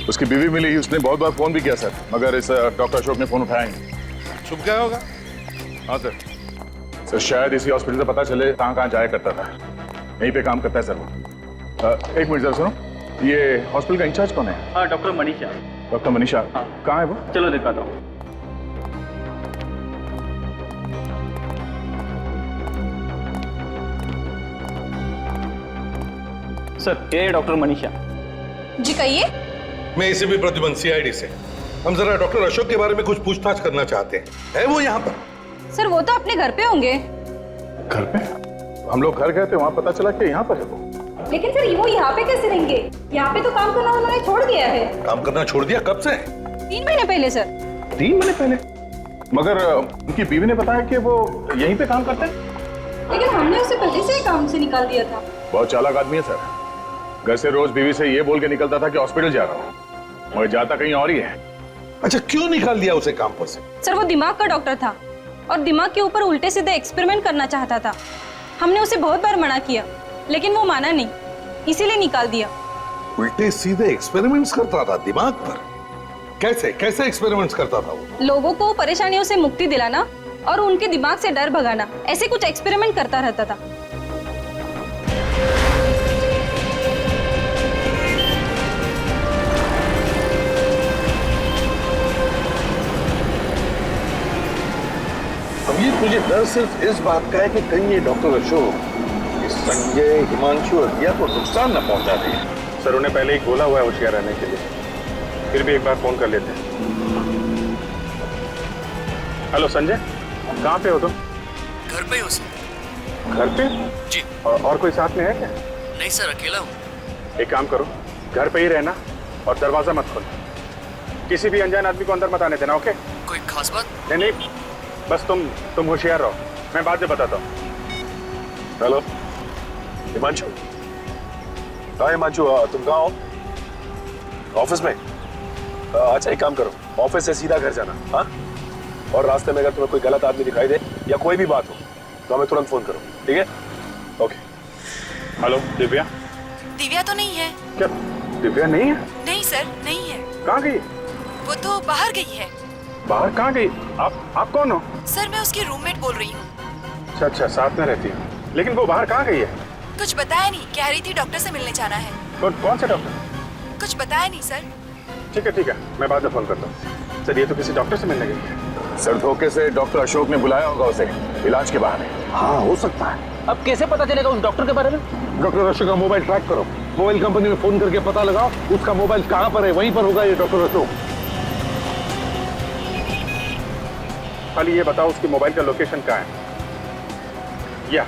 उसकी बीवी मिली, उसने बहुत बार फोन भी किया सर, मगर इस डॉक्टर अशोक ने फोन उठाया नहीं। छुप गया होगा। हाँ सर शायद इसी हॉस्पिटल से पता चले कहाँ जाया करता था। यहीं पे काम करता है सर वो। एक मिनट जरा सुनो, ये हॉस्पिटल का इंचार्ज कौन है? हाँ डॉक्टर मनीषा। डॉक्टर मनीषा? हाँ। कहाँ है वो? चलो दिखाता हूँ। सर ये डॉक्टर मनीषा जी। कहिए। मैं इसे भी प्रतिबंध CID से। हम जरा डॉक्टर अशोक के बारे में कुछ पूछताछ करना चाहते हैं। है वो यहाँ पर? सर वो तो अपने घर पे होंगे। घर पे? हम लोग घर गए थे, वहाँ पता चला कि यहाँ पर है वो। लेकिन सर वो यहाँ पे कैसे रहेंगे? यहाँ पे तो काम करना उन्होंने छोड़ दिया है। काम करना छोड़ दिया? कब से? 3 महीने पहले सर। 3 महीने पहले? मगर उनकी बीवी ने बताया कि वो यहीं पे काम करते हैं। लेकिन हमने उसे पहले से ही काम से निकाल दिया था। बहुत चालाक आदमी है सर। घर से रोज बीवी से ये बोल के निकलता था कि हॉस्पिटल जा रहा हूँ, मगर जाता कहीं और ही है। अच्छा क्यों निकाल दिया उसे काम पर से? सर वो दिमाग का डॉक्टर था और दिमाग के ऊपर उल्टे सीधे एक्सपेरिमेंट करना चाहता था। हमने उसे बहुत बार मना किया लेकिन वो माना नहीं, इसीलिए निकाल दिया। उल्टे सीधे एक्सपेरिमेंट्स करता था दिमाग पर? कैसे एक्सपेरिमेंट्स करता था वो? लोगों को परेशानियों से मुक्ति दिलाना और उनके दिमाग से डर भगाना, ऐसे कुछ एक्सपेरिमेंट करता रहता था। अब ये तुझे डर सिर्फ इस बात का है कि कहीं ये डॉक्टर अशोक संजय, हिमांशु और दिया को नुकसान न पहुंचा दे। सर उन्हें पहले ही बोला हुआ है होशियार रहने के लिए, फिर भी एक बार फोन कर लेते हैं। हेलो संजय, कहाँ पे हो तुम? घर पे हो सर। घर पे? जी। और कोई साथ में है क्या? नहीं सर, अकेला हूँ। एक काम करो, घर पे ही रहना और दरवाजा मत खोलना। किसी भी अनजान आदमी को अंदर मत आने देना, ओके? कोई खास बात? नहीं, बस तुम होशियार रहो, मैं बाद में बताता हूँ। हेलो हिमांशु। हाँ हिमांशु, तुम कहाँ हो? ऑफिस में? अच्छा एक काम करो, ऑफिस से सीधा घर जाना। हाँ, और रास्ते में अगर तुम्हें कोई गलत आदमी दिखाई दे या कोई भी बात हो तो हमें तुरंत फोन करो, ठीक है? ओके। हेलो दिव्या? दिव्या तो नहीं है। क्या दिव्या नहीं है? नहीं सर, नहीं है। कहाँ गई? वो तो बाहर गई है। बाहर कहाँ गई? आप कौन हो? सर मैं उसकी रूममेट बोल रही हूँ। अच्छा, साथ में रहती हूँ। लेकिन वो बाहर कहाँ गई है? कुछ बताया नहीं, कह रही थी डॉक्टर से मिलने जाना है। कौन से डॉक्टर? कुछ बताया नहीं सर। ठीक है, मैं बाद में फोन करता हूँ। सर ये तो किसी डॉक्टर से मिलने गई है। सर धोखे से डॉक्टर अशोक ने बुलाया होगा उसे इलाज के बहाने। हाँ हो सकता है। अब कैसे पता चलेगा उस डॉक्टर के बारे में? डॉक्टर अशोक का मोबाइल ट्रैक करो, मोबाइल कंपनी में फोन करके पता लगाओ उसका मोबाइल कहां पर है, वहीं पर होगा ये डॉक्टर अशोक। खाली ये बताओ उसकी मोबाइल का लोकेशन कहाँ है? या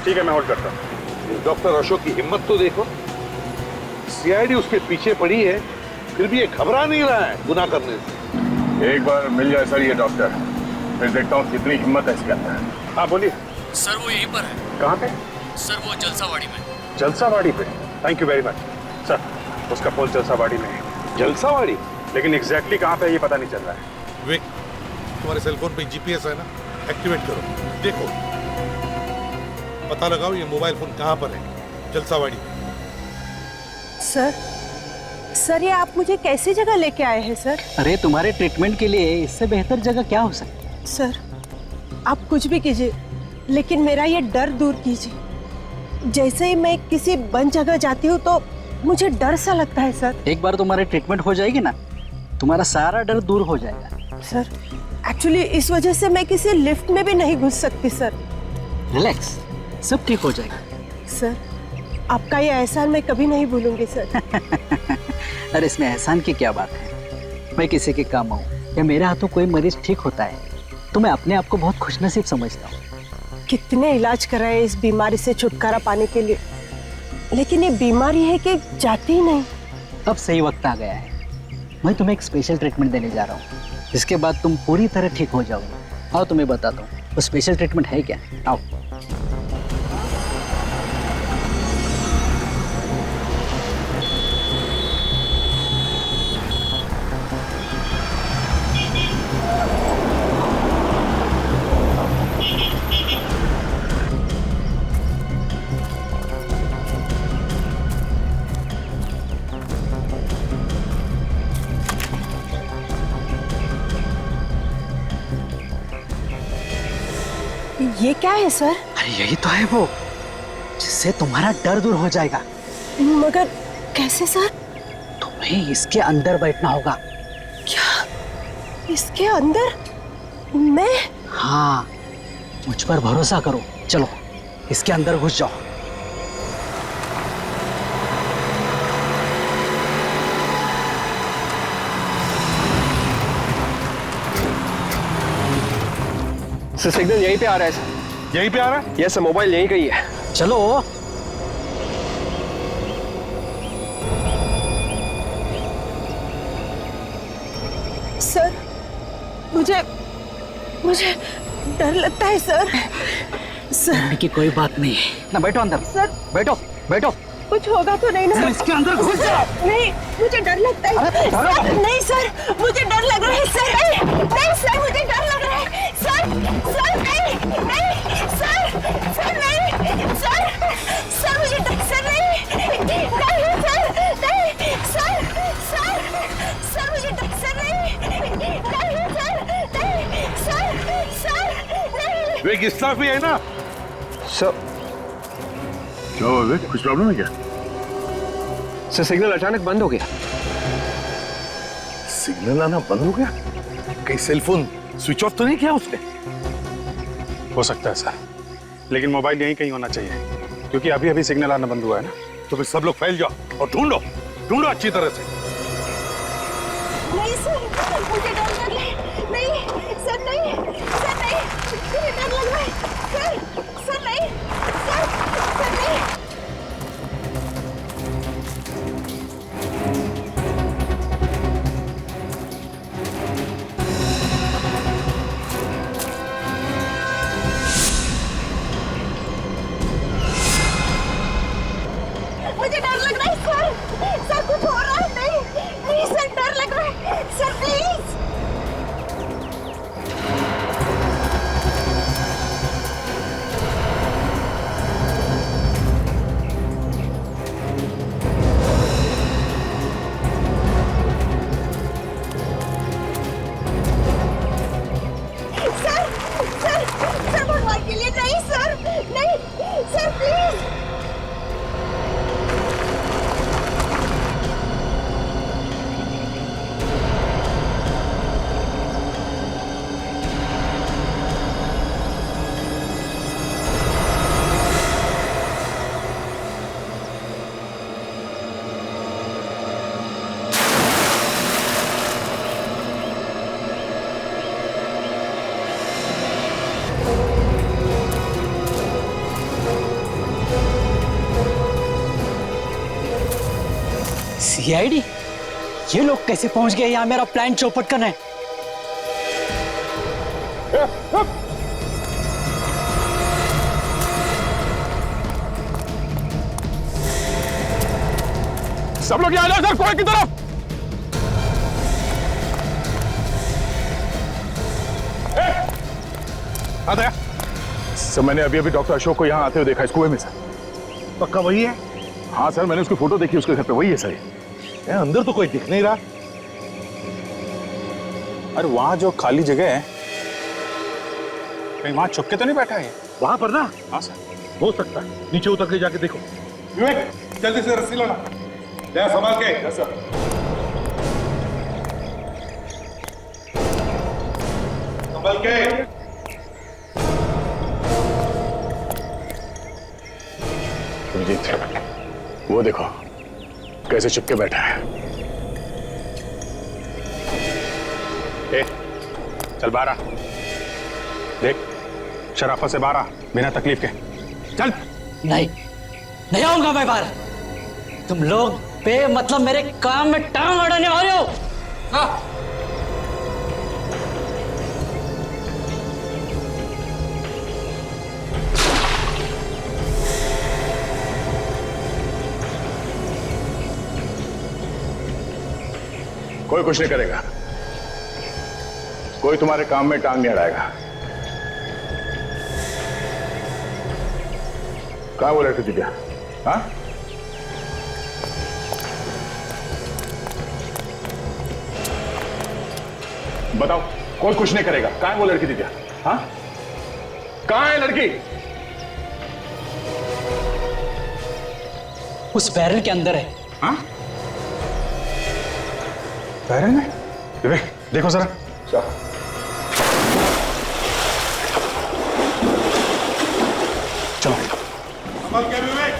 ठीक है, मैं होल्ड करता हूँ। डॉक्टर अशोक की हिम्मत तो देखो, सीआईडी उसके पीछे पड़ी है, फिर भी ये घबरा नहीं रहा है गुनाह करने से। एक बार मिल जाए सर ये डॉक्टर, फिर देखता हूँ कितनी हिम्मत है इसके अंदर। हाँ बोलिए। सर वो यहीं पर है। कहाँ पे? सर वो जलसावाड़ी में। जलसावाड़ी पे? Thank you very much sir. उसका पोल जलसावाड़ी में है। जलसावाड़ी? लेकिन एग्जैक्टली कहाँ पे ये पता नहीं चल रहा है। विक, तुम्हारे सेलफोन पे जीपीएस है ना, एक्टिवेट करो, देखो पता लगाओ ये मोबाइल फोन कहाँ पर है। जलसावाड़ी में। सर ये आप मुझे कैसी जगह लेके आए हैं सर? अरे तुम्हारे ट्रीटमेंट के लिए इससे बेहतर जगह क्या हो सकती है? सर आप कुछ भी कीजिए, लेकिन मेरा ये डर दूर कीजिए। जैसे ही मैं किसी बंद जगह जाती हूँ तो मुझे डर सा लगता है सर। एक बार तुम्हारी ट्रीटमेंट हो जाएगी ना, तुम्हारा सारा डर दूर हो जाएगा। सर एक्चुअली इस वजह से मैं किसी लिफ्ट में भी नहीं घुस सकती सर। रिलैक्स, सब ठीक हो जाएगा। सर आपका ये एहसान मैं कभी नहीं भूलूंगी सर। अरे इसमें एहसान की क्या बात है, मैं किसी के काम आऊँ या मेरे हाथों कोई मरीज ठीक होता है तो मैं अपने आप को बहुत खुशनसीब समझता हूँ। कितने इलाज कराए इस बीमारी से छुटकारा पाने के लिए, लेकिन ये बीमारी है कि जाती ही नहीं। अब सही वक्त आ गया है, मैं तुम्हें एक स्पेशल ट्रीटमेंट देने जा रहा हूँ, जिसके बाद तुम पूरी तरह ठीक हो जाओगे। आओ तुम्हें बताता हूँ वो स्पेशल ट्रीटमेंट है क्या। आओ। ये क्या है सर? अरे यही तो है वो, जिससे तुम्हारा डर दूर हो जाएगा। मगर कैसे सर? तुम्हें इसके अंदर बैठना होगा। क्या इसके अंदर? मैं? हाँ, मुझ पर भरोसा करो, चलो इसके अंदर घुस जाओ। सर सिग्नल यहीं पे आ रहा है सर। यहीं पे आ रहा है? यस सर, मोबाइल यहीं कहीं है। चलो। सर मुझे डर लगता है सर। डरने की कोई बात नहीं है ना, बैठो अंदर। सर बैठो बैठो। कुछ होगा तो नहीं ना? इसके अंदर घुस जाओ। नहीं, मुझे डर लगता है। सर, नहीं सर, मुझे डर लग रहा है सर। नहीं सर, मुझे डर लग रहा है सर। सर नहीं सर, सर नहीं सर, सर मुझे सर नहीं सर, नहीं सर, सर मुझे सर नहीं सर, विक इस तरफ भी है ना? सर क्या हुआ विक, कुछ प्रॉब्लम है क्या? सर सिग्नल अचानक बंद हो गया। सिग्नल आना बंद हो गया? कहीं सेलफोन स्विच ऑफ तो नहीं किया उसने? हो सकता है सर, लेकिन मोबाइल यहीं कहीं होना चाहिए, क्योंकि अभी अभी सिग्नल आना बंद हुआ है ना। तो फिर सब लोग फैल जाओ और ढूंढो ढूंढो अच्छी तरह से। नहीं सर, मुझे डर लग रहा है। नहीं सर, नहीं सर, नहीं मुझे डर लग रहा है सर। सर नहीं सर, सर नहीं। मुझे डर लग रहा है सर। सर कुछ हो रहा है? नहीं नहीं सर, डर लग रहा है सर, प्लीज। सीआईडी? ये लोग कैसे पहुंच गए यहाँ मेरा प्लान चौपट करने? सब लोग यहाँ आ जाओ सर, कुएं की तरफ। आता सर, मैंने अभी अभी डॉक्टर अशोक को यहाँ आते हुए देखा इस कुएं में सर। पक्का वही है? हाँ सर, मैंने उसकी फोटो देखी उसके घर पे, वही है सर। अंदर तो कोई दिख नहीं रहा। अरे वहां जो खाली जगह है, कहीं वहां छुप के तो नहीं बैठा है? वहां पर ना? हाँ सर। हो सकता है। नीचे उतर के जाके देखो। विवेक, जल्दी से रस्सी लाना। ले संभाल के। Yes sir. संभाल के। सुरजीत, वो देखो कैसे चुपके बैठा है। ए, चल बाहर आ। देख, शराफत से बाहर आ, बिना तकलीफ के। चल। नहीं आऊंगा मैं बाहर। तुम लोग पे मतलब मेरे काम में टांग अड़ाने वाले हो। हाँ। कोई कुछ नहीं करेगा, कोई तुम्हारे काम में टांग नहीं अड़ाएगा। कहां बोल रहे थे दिव्या? हाँ, बताओ, कोई कुछ नहीं करेगा। कहां है वो लड़की दिव्या? हाँ, कहां है लड़की? उस बैरल के अंदर है। हाँ? बैरल में? विवेक, देखो जरा। चलो। संभाल के विवेक।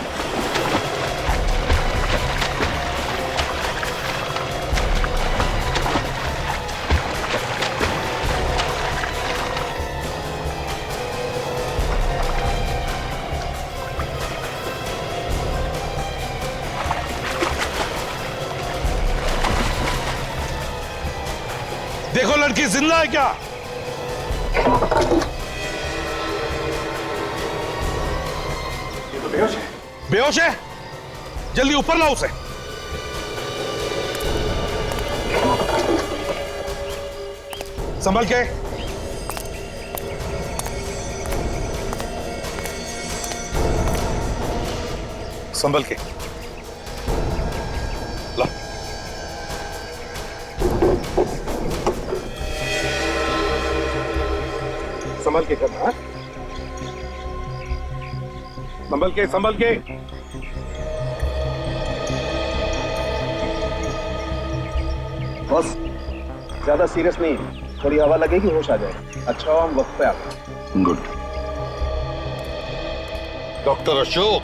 देखो लड़की जिंदा है क्या? ये तो बेहोश है। बेहोश है? जल्दी ऊपर लाओ उसे। संभल के। संभल के ला। संभल के करना। हाँ? संभल के, संभल के। बस ज्यादा सीरियस नहीं, थोड़ी हवा लगेगी होश आ जाए। अच्छा हम वक्त पे आते। गुड। डॉक्टर अशोक,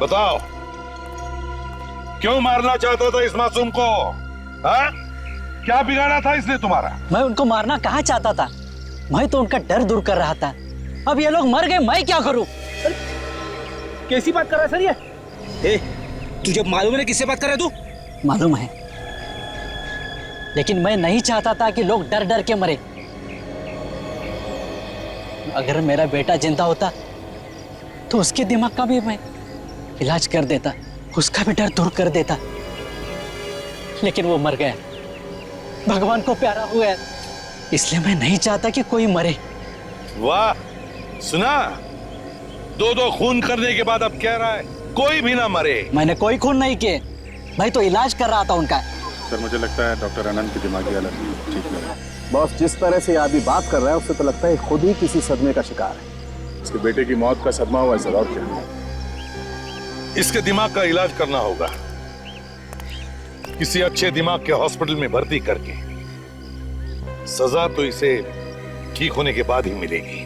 बताओ क्यों मारना चाहता था इस मासूम को? हाँ? क्या बिगाड़ा था इसने तुम्हारा? मैं उनको मारना कहाँ चाहता था, मैं तो उनका डर दूर कर रहा था। अब ये लोग मर गए, मैं क्या करूं? कैसी बात कर रहा है सर ये? ए, तुझे मालूम है किससे बात कर रहा है तू? मालूम है, लेकिन मैं नहीं चाहता था कि लोग डर डर के मरे। अगर मेरा बेटा जिंदा होता तो उसके दिमाग का भी मैं इलाज कर देता, उसका भी डर दूर कर देता। लेकिन वो मर गया, भगवान को प्यारा हुआ है, इसलिए मैं नहीं चाहता कि कोई मरे। वाह, सुना? दो खून करने के बाद अब कह रहा है कोई भी ना मरे। मैंने कोई खून नहीं किए, मैं तो इलाज कर रहा था उनका। सर मुझे लगता है डॉक्टर अनंत की दिमागी हालत ठीक नहीं है। बॉस, जिस तरह से अभी बात कर रहा है उससे तो लगता है खुद ही किसी सदमे का शिकार है। उसके बेटे की मौत का सदमा हुआ है सर, और क्या? इसके दिमाग का इलाज करना होगा, किसी अच्छे दिमाग के हॉस्पिटल में भर्ती करके। सजा तो इसे ठीक होने के बाद ही मिलेगी।